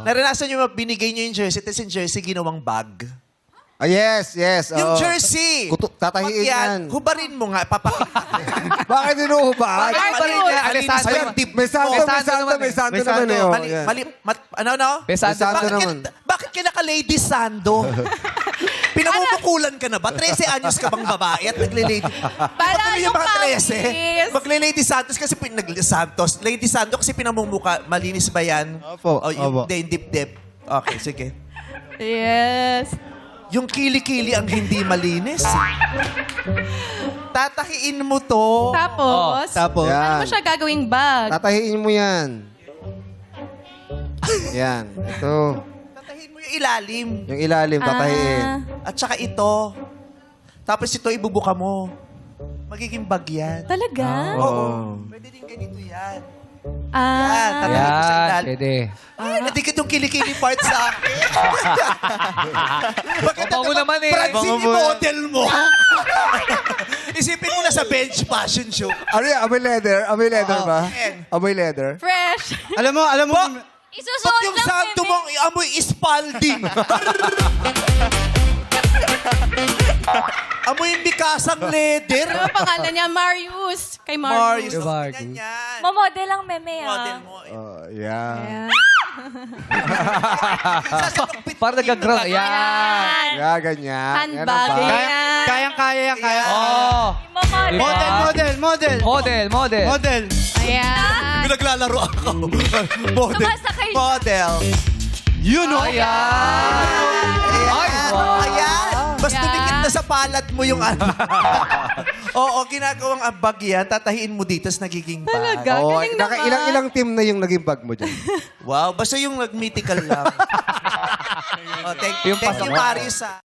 Naranasan nyo binigay nyo yung jersey, tapos yung jersey ginawang bag. Ah, yes, yes. Yung oo. jersey. Tatahiin yan. Hubarin mo nga, papakita. Bakit inuhubad? Hubarin nga. Alessandro. Alinis mo yung dip May santo, mo. may santo, may santo naman eh. Mali, Yan. mali, ano? Besado Besado naman. Bakit ka naka-lady sando? Pinamumukulan ka na ba? 13 anyos ka bang babae at nagle-lady? Para Ano yung mga 13? pawis. Magle-lady Santos kasi Santos. Lady Santos kasi pinamumuka. Malinis ba yan? Opo, O, yung opo. dip-dip. Okay, sige. Yes. Yung kili-kili ang hindi malinis. Tatahiin mo to. Tapos, Tapos, ano mo yan. siya gagawing bag? Tatahiin mo yan. Yan. Ito. Tatahiin mo yung ilalim. Yung ilalim, tatahiin. At saka ito. Tapos ito ibubuka mo. Magiging bag yan. Talaga? Oo. Pwede din ganito yan. Ah. Yan, tatahiin mo sa Yan, ilalim. pwede. Nadikit yung kilikili part sa akin. Bakit Mabango naman eh. Francine, i-model mo. Isipin mo na sa bench fashion show. Ano yan? Amoy leather? Amoy leather Oo, ba? yan. Amoy leather? Fresh. Alam mo, Ba't Isusuot yung lang, santo bebe. mong amoy Spalding? Amoy yung bikasang leather. Ano pangalan niya? Marius. Kay Marius. Marius. Marius. Yan, yan. Mamodel lang, meme, Model ah. mo. Oh, yan. Ayan. Parang nagaground. Yan. Yan, ganyan. Handbag. Yan ang bag. Ayan. Kayang-kaya yan, kaya. Oh. Mamodel. Diba? Model. Ayan. Naglalaro ako. Model. Sumasakay siya. Model. Yun, no? Ayan. Ay, wow. Ayan. Basta Ayan. dumikit na sa palat mo yung ano. Oo, ginagawang abag yan. Tatahiin mo dito, tapos nagiging bag. Talaga? Oh, Galing naman. ilang team na yung naging bag mo dyan. Wow, basta yung nag-mythical lang. Oh, thank Yung you, pasok. Marius.